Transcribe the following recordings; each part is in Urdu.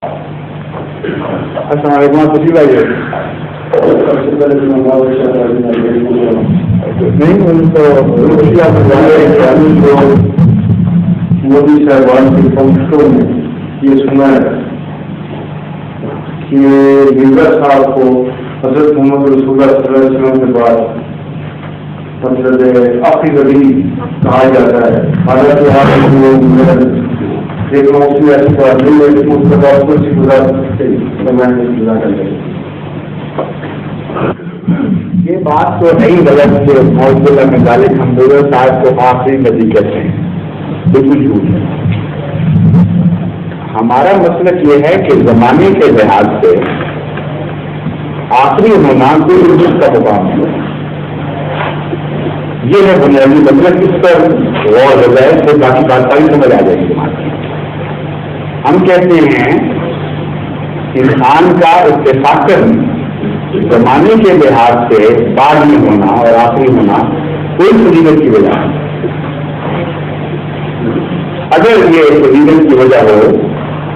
السلام علیکم خوشی بھائی. نہیں مودی صاحبان کے پنکھوں میں یہ سنا ہے کہ مرزا صاحب کو حضرت محمد رسول اللہ صلی اللہ علیہ وسلم کے بعد مطلب آخری نبی کہا جاتا ہے. حالانکہ آپ ایک موسم ایسی بات نہیں ہے کہ اس کا کچھ گزار سکتے. یہ بات تو نہیں غلط کہ موضوع میں غالب حمداللہ صاحب کو آخری نبی کہتے ہیں, بالکل جھوٹ ہے. ہمارا مسلک یہ ہے کہ زمانے کے لحاظ سے آخری ہونا کوئی عزت کا مقام ہے. یہ ہے بنیادی مسلک. اس پر غور ہو جائے تو باقی بات ساری سمجھ آ جائے گی. ہم کہتے ہیں انسان کا اتفاقاً زمانے کے لحاظ سے بعد میں ہونا اور آخری ہونا کوئی فضیلت کی وجہ ہے. اگر یہ فضیلت کی وجہ ہو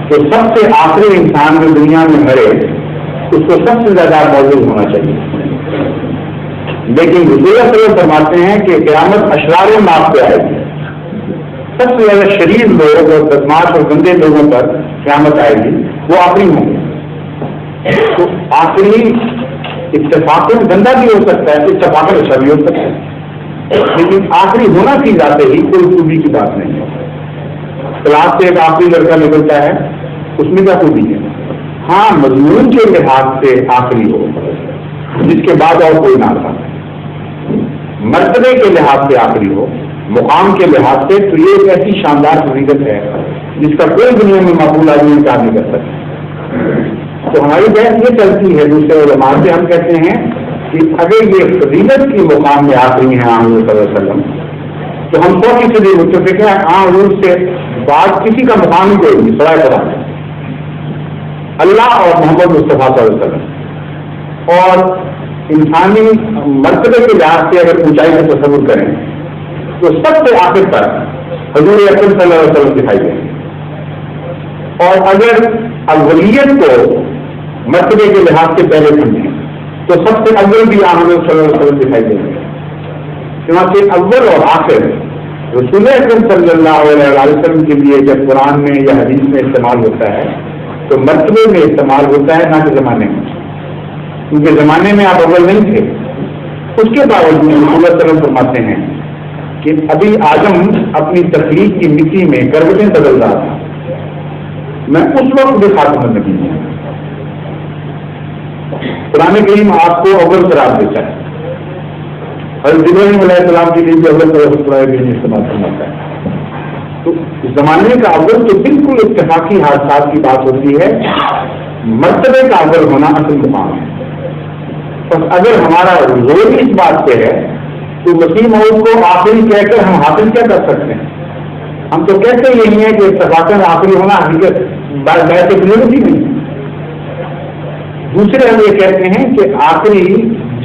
تو سب سے آخری انسان جو دنیا میں مرے اس کو سب سے زیادہ موجود ہونا چاہیے. لیکن رسول اللہ فرماتے ہیں کہ قیامت اشرار الناس پہ آئے گی. سب سے زیادہ شریر لوگ اور بدماش اور گندے لوگوں پر قیامت آئے گی, وہ آخری ہوں گے. تو آخری اتفاقاً گندا بھی ہو سکتا ہے, اتفاقاً اچھا بھی ہو سکتا ہے, لیکن آخری ہونا کی جاتے ہی کوئی خوبی کی بات نہیں ہے. کلاس سے ایک آخری لڑکا نکلتا ہے, اس میں کیا خوبی ہے؟ ہاں مضمون کے لحاظ سے آخری ہو جس کے بعد اور کوئی نہ تھا. مرتبے کے لحاظ سے آخری ہو, مقام کے لحاظ سے, تو یہ ایک ایسی شاندار فضیلت ہے جس کا کوئی دنیا میں معقول آدمی انکار نہیں کر سکتا. تو ہماری بحث یہ چلتی ہے دوسرے علماء سے. ہم کہتے ہیں کہ اگر یہ فضیلت کی مقام میں آخری ہیں حضور صلی اللہ علیہ وسلم تو ہم 100% متفق ہیں حضور سے بعد کسی کا مقام ہی کوئی نہیں سوائے خدا اللہ اور محمد مصطفیٰ صلی اللہ علیہ وسلم. اور انسانی مرتبے کے لحاظ سے اگر اونچائی کا تصور کریں تو سب سے آخر پر حضور اکرم صلی اللہ علیہ وسلم دکھائی دیں گے. اور اگر اولیت کو مرتبے کے لحاظ سے پہلے سمجھیں تو سب سے اول بھی حضور صلی اللہ علیہ وسلم دکھائی دیں گے. چنانچہ اول اور آخر رسول اکرم صلی اللہ علیہ وسلم کے لیے جب قرآن میں یا حدیث میں استعمال ہوتا ہے تو مرتبے میں استعمال ہوتا ہے, نہ کہ زمانے میں. کیونکہ زمانے میں آپ اول نہیں تھے. اس کے باوجود رسول اللہ صلی اللہ علیہ وسلم فرماتے ہیں کہ ابھی آدم اپنی تخلیق کی مٹی میں کروٹیں بدل رہا تھا, میں اس وقت بھی خاتم النبی ہوں. قرآن کریم آپ کو اول قرار دیتا ہے. حضرت ابراہیم علیہ السلام کے لیے بھی اول قرار استعمال کرنا ہے. تو زمانے کا اول تو بالکل اتفاقی حادثات کی بات ہوتی ہے, مرتبے کا اول ہونا اصل مقام ہے. بس اگر ہمارا زور اس بات پہ ہے تو مسیح موعود کو آخری کہہ کر ہم حاصل کیا کر سکتے ہیں؟ ہم تو کہتے یہی ہیں کہ اتفاقاً آخری ہونا حقیقت ٹیکنالوجی نہیں. دوسرے ہم یہ کہتے ہیں کہ آخری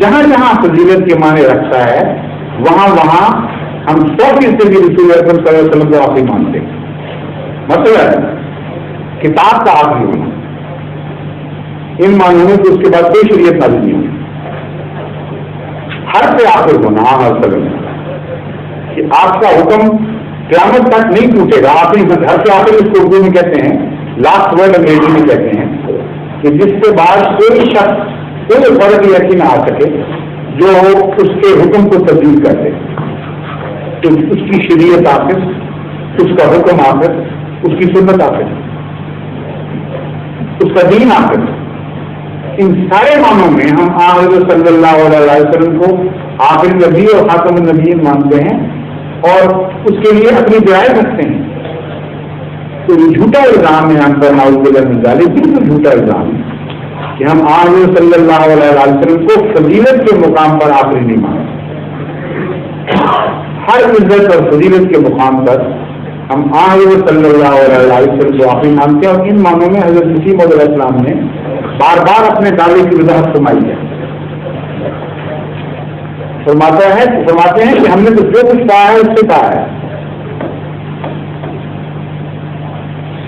جہاں جہاں فضیلت کے معنی رکھتا ہے وہاں وہاں ہم 100% بھی رسول اکرم صلی اللہ علیہ وسلم کو آخری مانتے ہیں. مطلب کتاب کا آخری ہونا ان معنوں میں تو اس کے بعد کوئی شریعت نازل نہیں ہوئی. ہر سے آخر ہونا کہ آپ کا حکم قیامت تک نہیں ٹوٹے گا. آخری ہر سے آخر اس کو اردو میں کہتے ہیں, لاسٹ ورڈ انگریزی میں کہتے ہیں, کہ جس کے بعد کوئی شخص کوئی فرق ایسی نہ آ سکے جو اس کے حکم کو تبدیل کر دے. تو اس کی شریعت آخر, اس کا حکم آخر, اس کی سنت آخر, اس کا دین آخر. ان سارے معنوں میں ہم حضرت صلی اللہ علیہ وسلم کو آخری نبی اور خاتم النبیین مانتے ہیں اور اس کے لیے اپنی درائب رکھتے ہیں. تو یہ جھوٹا الزام ہے ہم پر نعوذ باللہ من ذالک, بالکل جھوٹا الزام ہے کہ ہم حضرت صلی اللہ علیہ وسلم کو فضیلت کے مقام پر آخری نہیں مانتے. ہر عزت اور فضیلت کے مقام پر ہم حضرت صلی اللہ علیہ وسلم کو آخری مانتے ہیں. اور ان معنوں میں حضرت مسیح موعود علیہ السلام نے بار بار اپنے دعوے کی وضاحت فرمائی ہے. فرماتے ہیں کہ ہم نے تو جو کچھ کہا ہے اس سے کہا ہے,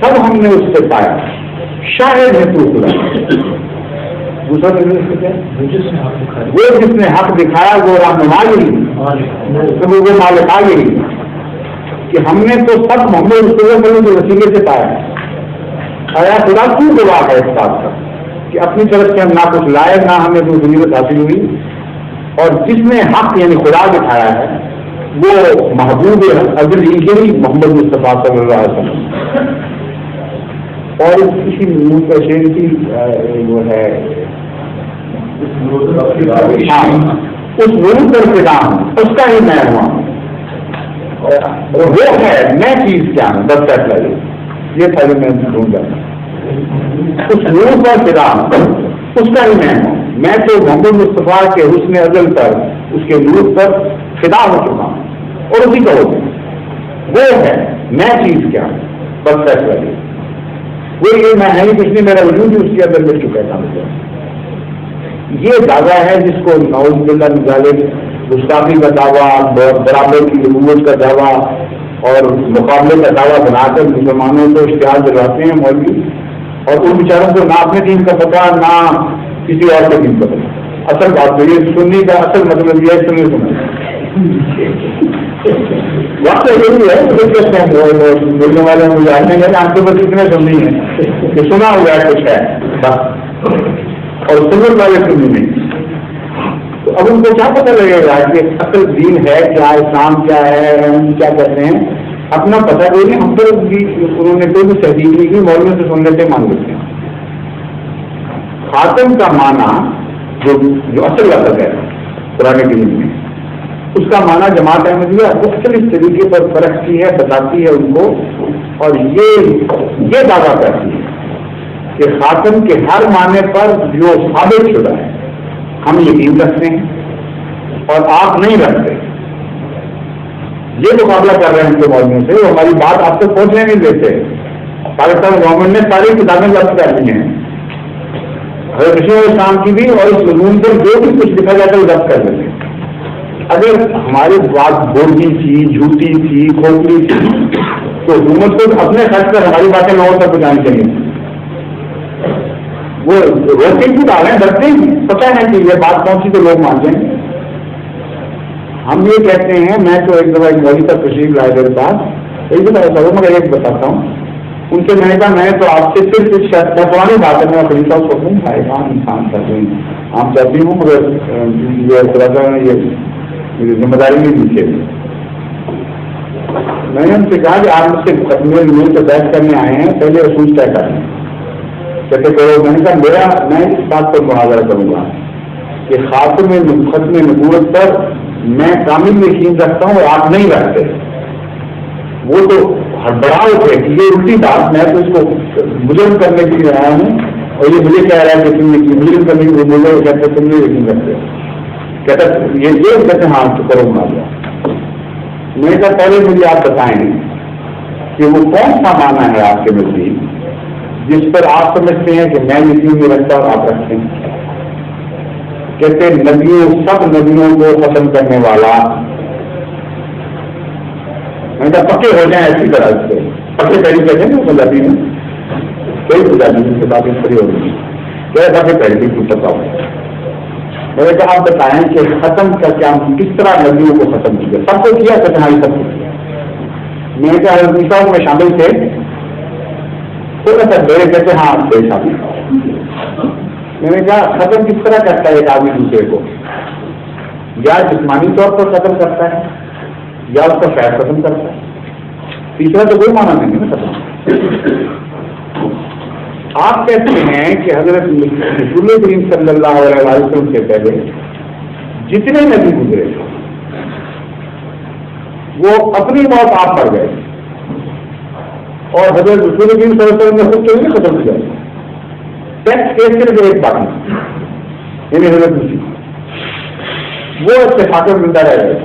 سب ہم نے اس سے پایا. شاہد ہے تو خدا. دوسرا وہ جس نے حق دکھایا وہ رہنما یہی وہ مالک یہی کہ ہم نے تو سب محمد رسول اللہ صلی اللہ علیہ وسلم کے وسیلے سے پایا ہے. آیا خدا کیوں گواہ ہے اس بات کا کہ اپنی طرف سے ہم نہ کچھ لائے نہ ہمیں کوئی ضرورت حاصل ہوئی, اور جس نے حق یعنی خدا دکھایا ہے وہ محبوب ازل یہی محمد مصطفیٰ صلی اللہ علیہ وسلم. اور کسی نور کا شیر کی وہ ہے اس نور پر فدا ہوں اس کا ہی میں ہوا, وہ ہے میں چیز کیا ہوں بس فیصلہ یہ تھا جو میں ڈھونڈا. اس نور پر فدا ہوں اس کا ہی میں ہوں. میں تو محمد مصطفیٰ کے حسن ازل پر اس کے نور پر فدا ہو چکا ہوں اور اسی کا ہوتا وہ ہے میں چیز کیا ہوں بس فیصلہ وہ یہ میں نہیں کچھ نہیں میرا وجود بھی اس کے اندر مل چکا تھا. یہ دعویٰ ہے جس کو نعوذ باللہ من ذالک گستاخی کا دعویٰ, برابر کی حکومت کا دعویٰ اور مقابلے کا دعویٰ بنا کر مسلمانوں کو اشتہار دلواتے ہیں مولوی, اور ان بیچاروں کو نہ اپنے دین کا پتہ نہ کسی اور کے دین کا پتہ. اصل بات تو یہ سننے کا اصل مطلب یہ ہے سننے وقت یہی ہے بولنے والے ہم جانتے ہیں آپ کے بس اتنے سننی ہے کہ سنا ہوا ہے کچھ ہے بس, اور سنت والے سننی نہیں. تو اب ان کو کیا پتہ لگے گا کہ اصل دین ہے کیا, اسلام کیا ہے, ہم کیا کہتے ہیں, اپنا پتہ کوئی نہیں. ہم تو انہوں نے کوئی بھی تحقیق نہیں کی, مولوی سے سن لیتے مان لیتے ہیں. خاتم کا معنی جو اصل لفظ ہے قرآن کریم میں, اس کا معنی جماعت احمدیہ مختلف طریقے پر فرق کی ہے, بتاتی ہے ان کو, اور یہ دعویٰ کرتی ہے کہ خاتم کے ہر معنی پر جو ثابت شدہ ہے ہم یقین رکھتے ہیں اور آپ نہیں رکھتے. یہ مقابلہ کر رہے ہیں ان کے مولویوں سے, وہ ہماری بات آپ تک پہنچنے نہیں دیتے. پاکستان گورنمنٹ نے ساری کتابیں ضبط کر لی ہیں, حضرت مسیح علیہ السلام کی بھی, اور اس مضمون پر جو بھی کچھ لکھا جاتا ہے وہ ضبط کر لیتے ہیں. اگر ہماری بات بولی تھی, جھوٹی تھی, کھوکھلی تھی, تو حکومت کو اپنے خرچ پر ہماری باتیں لوگوں تک پہنچانی چاہیے. وہ روکے کیوں ڈالیں, ڈرتے ہیں, پتہ ہے کہ یہ بات کون سی تو لوگ مان جائیں. ہم یہ کہتے ہیں, میں تو ایک دفعہ ایک مولوی تک تشریف لائے میرے پاس, ایک دفعہ ایسا ہو, مگر ایک بتاتا ہوں. ان سے میں نے کہا میں تو آپ سے صرف پرانی بات ہے, میں خلیفہ کو سوچوں عام انسان کرتے ہیں, عام چاہتی ہوں, مگر یہ تھوڑا سا یہ ذمہ داری نہیں نیچے. میں نے ان سے کہا کہ آپ مجھ سے مجھ سے بحث کرنے آئے ہیں, پہلے اصول طے کر لیں. کہتے کرو, میں نے کہا میں اس بات پر محاورہ کروں گا کہ ختم نبوت پر میں کامل یقین رکھتا ہوں اور آپ نہیں رکھتے. وہ تو ہڑبڑا اٹھے کہ یہ الٹی بات, میں تو اس کو مجرم کرنے کے لیے آیا ہوں اور یہ مجھے کہہ رہا ہے کہ تم نے مجرم کرنے کے لیے مجھے کہتے تم نے یقین رکھتے. کہتا یہ کہتے ہاں تو کرو مانا. میں کہا پہلے مجھے آپ بتائیں کہ وہ کون سا معنی ہے آپ کے نزدیک جس پر آپ سمجھتے ہیں کہ میں یقین نہیں رکھتا اور آپ رکھتے ہیں. کہتے نبیوں, سب نبیوں کو ختم کرنے والا. میں کہا پکے ہو جائیں ایسی طرح سے, پکے پہلی کہتے ہیں نا پنجابی میں, کوئی پنجابی سے باتیں کھڑی ہو گئی, کہہ پکے پہلی کو پتا ہو. میں نے کہا آپ بتائیں کہ ختم کا کیا, کس طرح نبیوں کو ختم کیا, سب کو کیا کہ ہماری سب کو کیا. میں نے کہا حضرت میں شامل تھے, تھوڑا سا میرے کہتے ہاں بے شامل. میں نے کہا ختم کس طرح کرتا ہے ایک آدمی دوسرے کو, یا جسمانی طور پر ختم کرتا ہے یا اس کا خیر ختم کرتا ہے, تیسرا تو کوئی معنی نہیں ہے ختم. آپ کہتے ہیں کہ حضرت رسول کریم صلی اللہ علیہ وسلم سے پہلے جتنے نبی گزرے وہ اپنی موت آپ پر گئے, اور حضرت رسول کریم صلی اللہ علیہ وسلم نے خود کیوں نہیں ختم کیا. ٹیکس کیس صرف ایک بات یعنی حضرت مسیح وہ اتفاق زندہ رہ گئے,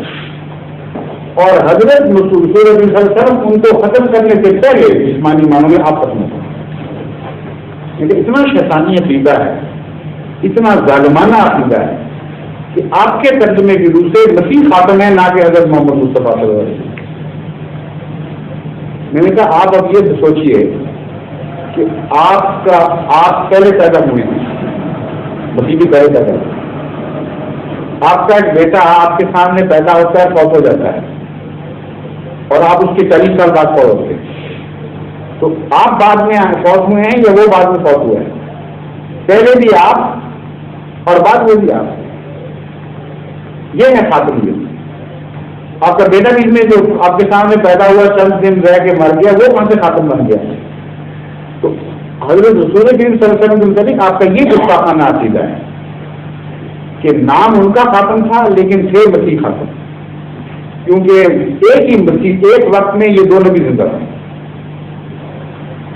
اور حضرت رسول کریم صلی اللہ علیہ وسلم ان کو ختم کرنے سے پہلے جسمانی معنوں میں آپ ختم ہوتے. لیکن اتنا شیطانی عقیدہ ہے, اتنا ظالمانہ عقیدہ ہے کہ آپ کے ترجمے کی روح سے مسیح خاتم ہے, نہ کہ حضرت محمد مصطفیٰ صلی اللہ علیہ وسلم. میں نے کہا آپ اب یہ سوچئے کہ آپ پہلے پیدا ہوئے ہیں، مسیح بھی پہلے پیدا ہوئے، آپ کا ایک بیٹا آپ کے سامنے پیدا ہوتا ہے، فوت ہو جاتا ہے، اور آپ اس کے 40 سال بعد فوت ہوتے ہیں، تو آپ بعد میں فوت ہوئے ہیں یا وہ بعد میں فوت ہوئے ہیں؟ پہلے بھی آپ اور بعد میں بھی آپ، یہ ہے خاتمیت۔ آپ کا بیٹا بھی میں جو آپ کے سامنے پیدا ہوا، چند دن رہ کے مر گیا، وہ وہاں سے خاتم بن گیا۔ تو حضرت رسول کریم صلی اللہ علیہ وسلم کے متعلق آپ کا یہ گستاخانہ عقیدہ ہے کہ نام ان کا خاتم تھا لیکن تھے مسیح خاتم، کیونکہ ایک ہی مسیح ایک وقت میں یہ دو نبی زندہ تھے،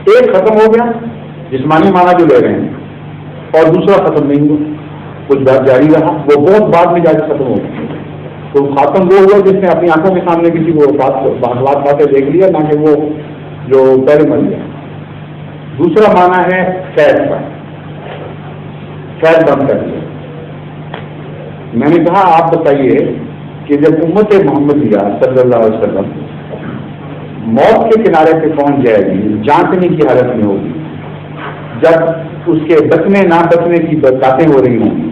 ایک ختم ہو گیا جسمانی معنی جو لے رہے ہیں، اور دوسرا ختم نہیں ہوا، کچھ بات جاری رہا، وہ بہت بعد میں جا کے ختم ہو گیا۔ تو خاتم وہ ہوا جس نے اپنی آنکھوں کے سامنے کسی کو باتیں دیکھ لیا، نہ کہ وہ جو پہلے مر گیا۔ دوسرا معنی ہے فیض کا، فیض بند کر دیا۔ میں نے کہا آپ بتائیے کہ جب امت محمدیہ صلی اللہ علیہ وسلم موت کے کنارے پہ پہنچ جائے گی، جانچنے کی حالت میں ہوگی، جب اس کے بچنے نہ بچنے کی باتیں ہو رہی ہوں گی،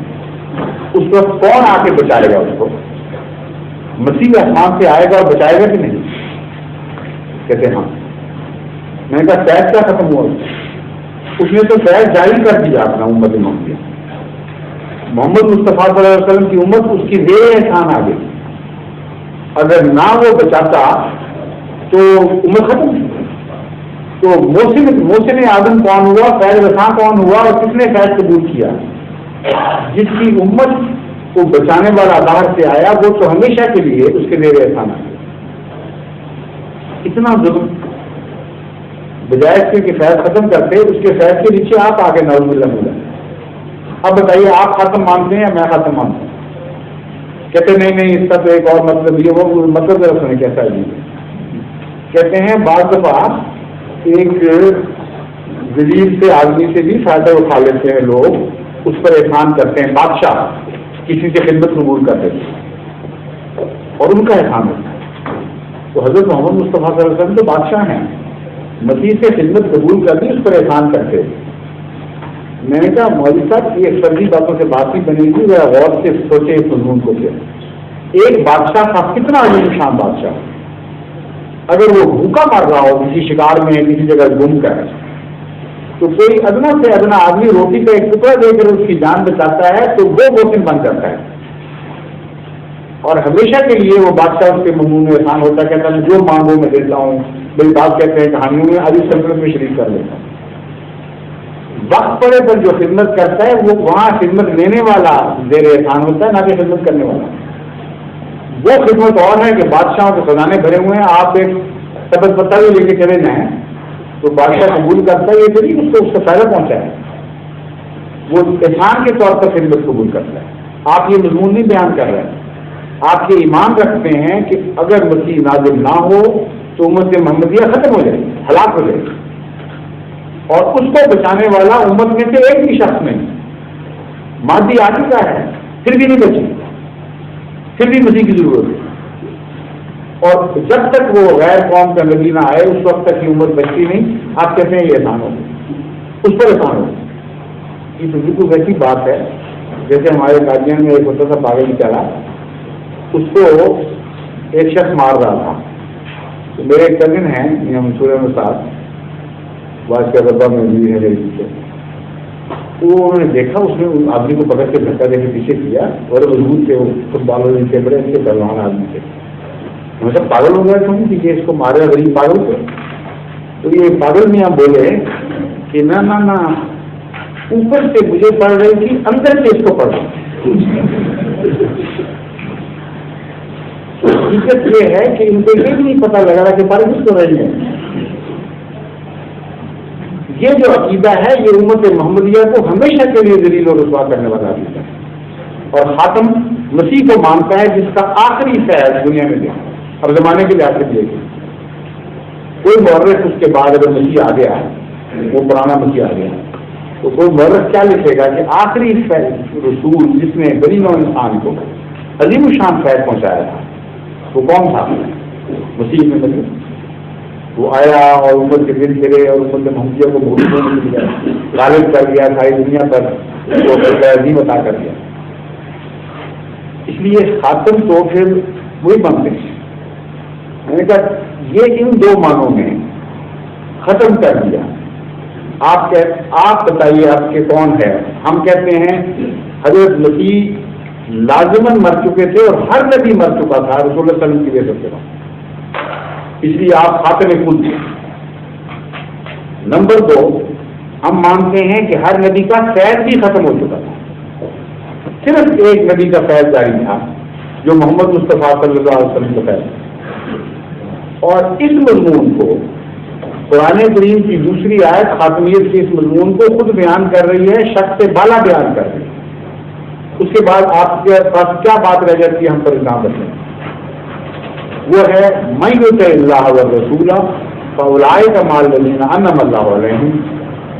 اس وقت کون آ کے بچائے گا اس کو؟ مسیح آسمان سے آئے گا اور بچائے گا کہ نہیں؟ کہتے ہاں۔ میں نے کہا فیض کیا ختم ہوا؟ اس نے تو فیض جاری کر دیا اپنا امت محمدیہ، محمد مصطفیٰ صلی اللہ علیہ وسلم کی امت اس کی زیر احسان آ گئی، اگر نہ وہ بچاتا تو امت ختم تھی۔ تو محسن آدم کون ہوا، فیض رساں کون ہوا، اور کس نے فیض قبول کیا؟ جس کی امت کو بچانے والا باہر سے آیا، وہ تو ہمیشہ کے لیے اس کے زیر احسان آ گیا۔ اتنا ظلم، بجائے اس کے کہ فیض ختم کرتے، اس کے فیض کے نیچے آپ آ کے نعوذ باللہ ملا۔ اب بتائیے آپ خاتم مانتے ہیں یا میں خاتم مانتا ہوں؟ کہتے نہیں اس کا تو ایک اور مطلب یہ، وہ مطلب ذرا سنیں کیسا ہے۔ کہتے ہیں بعض دفعہ ایک ذلیل سے آدمی سے بھی فائدہ اٹھا لیتے ہیں لوگ، اس پر احسان کرتے ہیں، بادشاہ کسی سے خدمت قبول کر دیتے ہیں اور ان کا احسان ہوتا ہے۔ تو حضرت محمد مصطفیٰ صلی اللہ علیہ وسلم تو بادشاہ ہیں، مسیح سے خدمت قبول کر دی، اس پر احسان کرتے۔ میں نے کہا مولوی صاحب یہ فرضی باتوں سے بات نہیں بنے گی، ذرا غور سے سوچے اس مضمون کو۔ ایک بادشاہ تھا، کتنا عظیم شان بادشاہ، اگر وہ بھوکا مر رہا ہو کسی شکار میں کسی جگہ گم کر، تو کوئی ادنا سے ادنا آدمی روٹی کا ایک ٹکڑا دے کر اس کی جان بچاتا ہے تو وہ محسن بن جاتا ہے، اور ہمیشہ کے لیے وہ بادشاہ اس کے مضمون میں احسان ہوتا ہے، کہتا ہے جو مانگو میں دیتا ہوں۔ میری بات کہتے ہیں کہانیوں میں علی سلطنت میں شریک کر لیتا ہوں۔ وقت پڑے پر جو خدمت کرتا ہے وہ وہاں خدمت لینے والا زیر احسان ہوتا ہے، نہ کہ خدمت کرنے والا۔ وہ خدمت اور ہے کہ بادشاہوں کے خزانے بھرے ہوئے ہیں، آپ ایک سبز پتہ بھی لے کے چلے جائیں تو بادشاہ قبول کرتا ہے، یہ تو نہیں اس کو فائدہ پہنچا ہے، وہ احسان کے طور پر خدمت قبول کرتا ہے۔ آپ یہ مضمون نہیں بیان کر رہے ہیں، آپ یہ ایمان رکھتے ہیں کہ اگر مسیح نازل نہ ہو تو امت محمدیہ ختم ہو جائے، ہلاک ہو جائے، اور اس کو بچانے والا امت میں سے ایک بھی شخص نہیں، مادی آ چکا ہے پھر بھی نہیں بچی، پھر بھی مسیح کی ضرورت ہے۔ اور جب تک وہ غیر قوم کا نبی نہ آئے اس وقت تک یہ امت بچتی نہیں۔ آپ کہتے ہیں یہ احسان ہو، اس پر احسان ہو، یہ تو بالکل ویسی بات ہے جیسے ہمارے قادیان میں ایک ہوتا تھا پاگل بیچارہ، اس کو ایک شخص مار رہا تھا۔ تو میرے ایک کزن ہیں منصور احمد صاحب، واج کا ربا میں بھی ہے میری پیچھے، وہ انہوں نے دیکھا، اس نے اس آدمی کو پکڑ کے دھکا دے کے پیچھے کیا، اور مضبوط تھے، وہ فٹ بالر کے بڑے ان کے پہلوان آدمی تھے۔ میں سب پاگل ہو گیا تم کہ اس کو مارے غریب پاگل کو۔ تو یہ پاگل میاں بولے کہ نہ نہ نہ، اوپر سے مجھے پڑھ رہی تھی، اندر سے اس کو پڑھ رہی۔ حقیقت یہ ہے کہ ان کو یہ بھی نہیں پتا لگ رہا کہ پارے کس کو رہی ہے۔ یہ جو عقیدہ ہے یہ امت محمدیہ کو ہمیشہ کے لیے ذلیل اور رسوا کرنے والا عقیدہ ہے، اور خاتم مسیح کو مانتا ہے جس کا آخری فیض دنیا میں دیا، اب زمانے کے لیے آخر دیا گیا۔ کوئی مورخ اس کے بعد اگر مسیح آ گیا، وہ پرانا مسیح آ گیا، تو کوئی مورخ کیا لکھے گا کہ آخری رسول جس نے بنی نوع انسان کو عظیم الشان فیض پہنچایا تھا وہ کون تھا؟ مسیح میں بنی۔ وہ آیا اور امت کے دل پھرے اور امت محمدیہ کو بہت دیا، غالب کر دیا ساری دنیا پر، اس کو عظیم عطا کر دیا. اس لیے خاتم تو پھر وہی بنتے ہیں. میں نے کہا یہ ان دو معنوں میں ختم کر دیا. آپ بتائیے آپ کے کون ہے؟ ہم کہتے ہیں حضرت مسیح لازماً مر چکے تھے اور ہر نبی مر چکا تھا رسول اللہ صلی اللہ علیہ وسلم کی وجہ سے، اس لیے آپ خاتم کل تھے. نمبر 2، ہم مانتے ہیں کہ ہر نبی کا فیض بھی ختم ہو چکا تھا، صرف ایک نبی کا فیض جاری تھا جو محمد مصطفیٰ صلی اللہ علیہ وسلم کا فیض. اور اس مضمون کو قرآن کریم کی دوسری آیت خاتمیت کے اس مضمون کو خود بیان کر رہی ہے، شک سے بالا بیان کر رہی ہے. اس کے بعد آپ کے پاس کیا بات رہ جاتی ہے ہم پر الزام رکھیں؟ وہ ہے من یطع اللہ والرسول فاولئک مع الذین انعم اللہ علیہم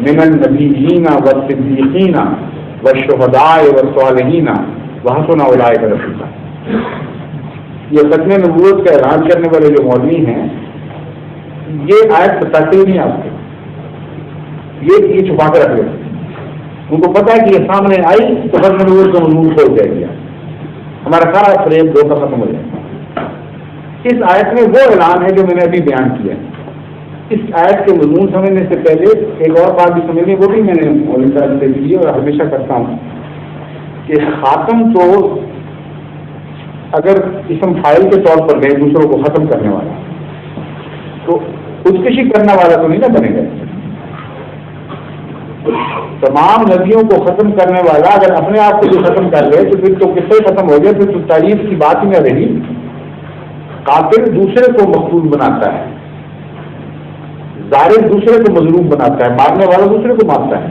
من النبیین والصدیقین والشہداء والصالحین وحسن اولئک رفیقا. یہ ختم نبوت کا اعلان کرنے والے جو مولوی ہیں یہ آیت بتاتے ہی نہیں آپ کو، یہ چھپا کر رکھ لیتے. ان کو پتا ہے کہ یہ سامنے آئی تو ختم نبوت کا مضمون کھول جائے گا، ہمارا سارا فریب دو کا ختم ہو جائے گا. اس آیت میں وہ اعلان ہے جو میں نے ابھی بیان کیا. اس آیت کے مضمون سمجھنے سے پہلے ایک اور بات بھی سمجھنی، وہ بھی میں نے مولوی صاحب سے کی اور ہمیشہ کرتا ہوں کہ خاتم تو اگر اسم فاعل کے طور پر گئے دوسروں کو ختم کرنے والا تو خودکشی کرنے والا تو نہیں نہ بنے گا. تمام نبیوں کو ختم کرنے والا اگر اپنے آپ کو بھی ختم کر لے تو پھر تو قصے ختم ہو گئے، پھر تو تعریف کی بات ہی نہ رہی. قاتل دوسرے کو مقتول بناتا ہے، ظالم دوسرے کو مظلوم بناتا ہے، مارنے والا دوسرے کو مارتا ہے.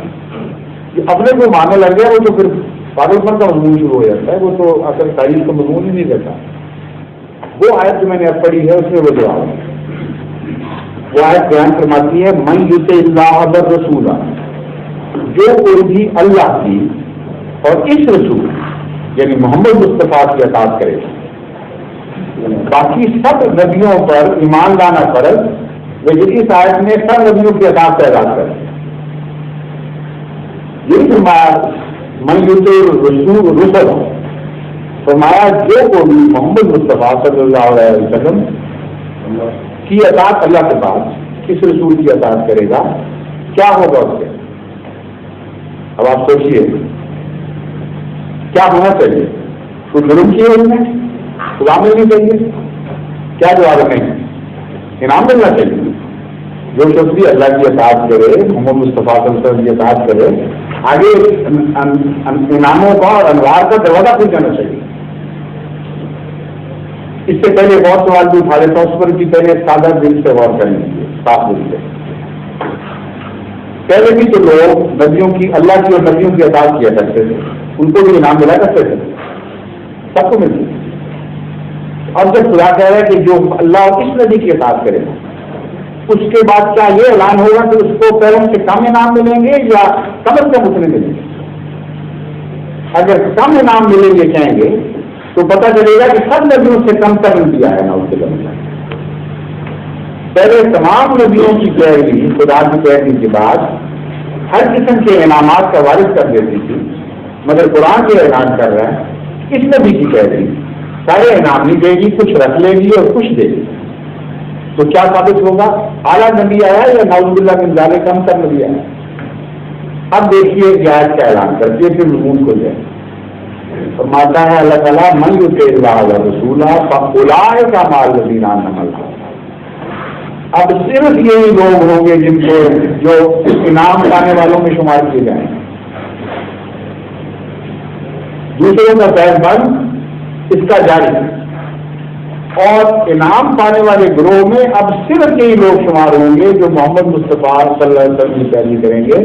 جو اپنے کو مارنے لگ گیا وہ تو پھر پاگل پن کا مضمون شروع ہو جاتا ہے، وہ تو اصل تاریخ کا مضمون ہی نہیں رہتا. وہ آیت جو میں نے اب پڑھی ہے اس میں وہ جواب ہے. وہ آیت بیان فرماتی ہے من یطع اللہ والرسول، جو کوئی بھی اللہ کی اور اس رسول یعنی محمد مصطفیٰ کی اطاعت کرے. باقی سب نبیوں پر ایمان لانا فرض، لیکن اس آیت میں سب نبیوں کی اطاعت کا اعلان کرے. یہ فرمایا من یطع الرسل، فرمایا جو کوئی محمد مصطفیٰ صلی اللہ علیہ وسلم کی اطاعت اللہ کے بعد اس رسول کی اطاعت کرے گا، کیا ہوگا اس سے؟ اب آپ سوچیے کیا ہونا چاہیے؟ کوئی ظلم کیے ان میں سزا ملنی چاہیے؟ کیا جواب نہیں؟ انعام ملنا چاہیے. جو شخص بھی اللہ کی اطاعت کرے، محمد مصطفیٰ صلی اللہ علیہ وسلم کی اطاعت کرے، آگے انعاموں کا اور انوار کا دروازہ کھل جانا چاہیے. اس سے پہلے بہت سوال بھی اٹھا لیتا ہوں، اس پر بھی پہلے سادہ دل سے غور کریں گے، صاف دل سے. پہلے بھی تو لوگ نبیوں کی، اللہ کی اور نبیوں کی اطاعت کیا کرتے تھے، ان کو بھی انعام ملا کرتے تھے، سب کو ملتی. اب جب خدا کہہ رہا ہے کہ جو اللہ اور اس نبی کی اطاعت کرے گا، اس کے بعد کیا یہ اعلان ہوگا کہ اس کو پہلے سے کم انعام ملیں گے یا کم از کم اتنے ملیں گے؟ اگر کم انعام ملیں گے کہیں گے تو پتہ چلے گا کہ سب نبیوں سے کم تر دیا ہے نا اس کے بعد. پہلے تمام نبیوں کی پیروی خدا کی پیروی کے بعد ہر قسم کے انعامات کا وارث کر دیتی تھی، مگر قرآن یہ اعلان کر رہا ہے اس نبی کی پیروی سارے انعام نہیں دے گی، کچھ رکھ لے گی اور کچھ دے گی. تو کیا ثابت ہوگا؟ اعلیٰ نبی آیا یا نعوذ باللہ من ذالک کم تر نبی آیا؟ اب دیکھیے آیت کا اعلان کرتی ہے پھر مضمون کو جائے. فرماتا ہے اللہ تعالیٰ من یطع اللہ والرسول فاولئک مع الذین انعم اللہ. اب صرف یہی لوگ ہوں گے جن کو جو انعام پانے والوں میں شمار کیے جائیں. دوسروں کا فیض بند اس کا جاری، اور انعام پانے والے گروہ میں اب صرف یہی لوگ شمار ہوں گے جو محمد مصطفیٰ صلی اللہ علیہ وسلم کی پیروی کریں گے.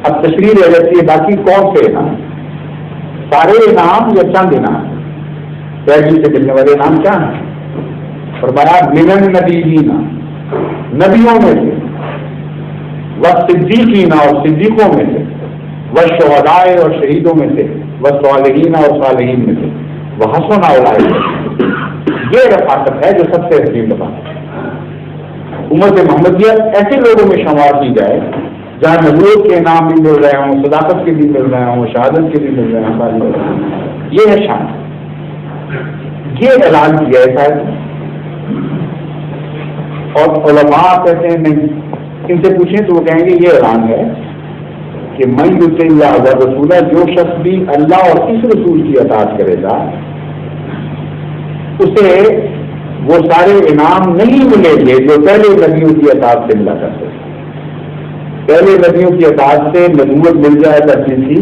اب تشریح رہ جاتی ہے باقی کون سے انعام؟ سارے انعام یا چند انعام؟ پیروی سے ملنے والے انعام کیا ہیں؟ فرمایا من النبیین، نبیوں میں سے، والصدیقین اور صدیقوں میں سے، والشہداء اور شہیدوں میں سے، والصالحین اور صالحین میں سے، وحسن اولئک، یہ رفاقت ہے جو سب سے عظیم رفاقت ہے. امت محمدیہ ایسے لوگوں میں شمار کی جائے جہاں نبوت کے انعام بھی مل رہے ہوں، صداقت کے بھی مل رہے ہوں، شہادت کے بھی مل رہے ہیں، یہ ہے شان۔ یہ اعلان کیا ہے شاید، اور علماء کہتے ہیں نہیں، ان سے پوچھیں تو وہ کہیں گے یہ اعلان ہے کہ من یطع اللہ ورسولہ، جو شخص بھی اللہ اور اس رسول کی اطاعت کرے گا اسے وہ سارے انعام نہیں ملیں گے جو پہلے نبیوں کی اطاعت سے ملا کرتے ہیں۔ پہلے نبیوں کی اطاعت سے نبوت مل جائے کرتی تھی،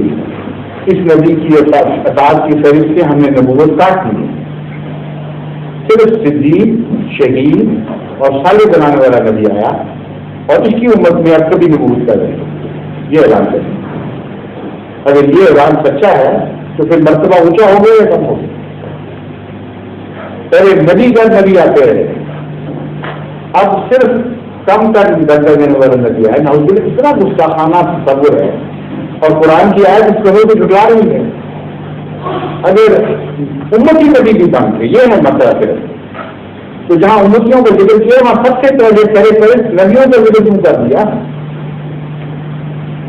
اس نبی کی اطاعت کی فہرست سے ہم نے نبوت کاٹ دی، صرف صدیق، شہید اور صالح بنانے والا نبی آیا اور اس کی امت میں اب کبھی نبوت کر رہے ہیں، یہ اعلان کریں۔ اگر یہ اعلان سچا ہے تو پھر مرتبہ اونچا ہو گیا یا کم ہو گیا؟ پہلے نبی کا نبی آتے رہے، اب صرف کم تر درجہ دینے والا نبی ہے۔ نہ اس لیے اتنا گستاخانہ تصور ہے، اور قرآن کی آیت اس کو جھٹلا رہی ہے۔ اگر امتی نبی کی بات ہے، یہ ہے مسئلہ پھر، تو جہاں امتیوں کا ذکر کیا وہاں سب سے پہلے نبیوں کا ذکر کیوں کر دیا؟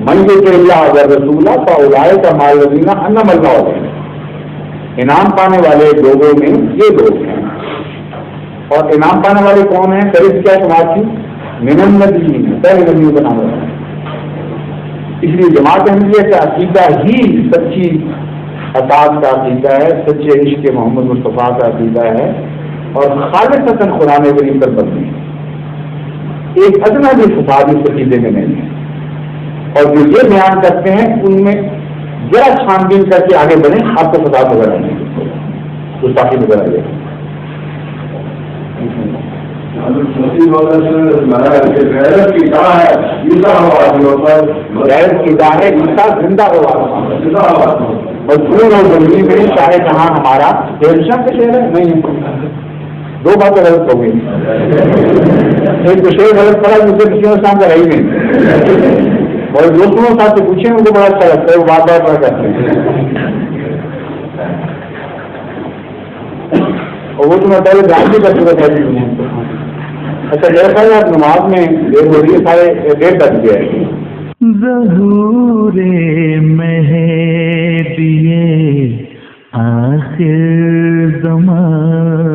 من یطع اللہ ورسولہ فاولئک مع الذین انعم اللہ علیہم، انعام پانے والے لوگوں میں یہ لوگ ہیں۔ اور انعام پانے والے کون ہیں؟ فہرست کیا شمار کی؟ من النبیین، پہلے نبیوں کا نام ہے۔ اس لیے جماعت احمدیہ کا عقیدہ ہی سچی اطاعت کا عقیدہ ہے، سچے عشق محمد مصطفیٰ کا عقیدہ ہے، اور خالصتاً قرآن کریم پر مبنی ہے۔ ایک ادنا بھی فساد اس عقیدے میں نہیں ہے، اور جو یہ بیان کرتے ہیں ان میں ذرا چھان بین کر کے آگے بڑھیں، آپ کو فساد نظر آئیں گے، گستاخی نظر آئے گی۔ غیرت کی راہ ہے، غیرت کی راہ ہے، عیسیٰ زندہ ہوا، مضمون اور زمین میں چاہے کہاں ہمارا شہر کا شہر ہے نہیں، دو باتیں غلط ہو گئی۔ ایک تو شہر غلط پڑا دوسرے کسی اور شام کا رہی نہیں، اور دوستوں ساتھ سے پوچھیں ان کو بڑا اچھا لگتا ہے، وہ بات بار پڑا کرتے ہیں، اور وہ تو میں پہلے بیان بھی کر چکا تھا۔ اچھا میرا خیال آپ نماز میں دیر ہو رہی ہے، سارے دیر بج گیا ہے۔ ظہور مہدی آخر زمان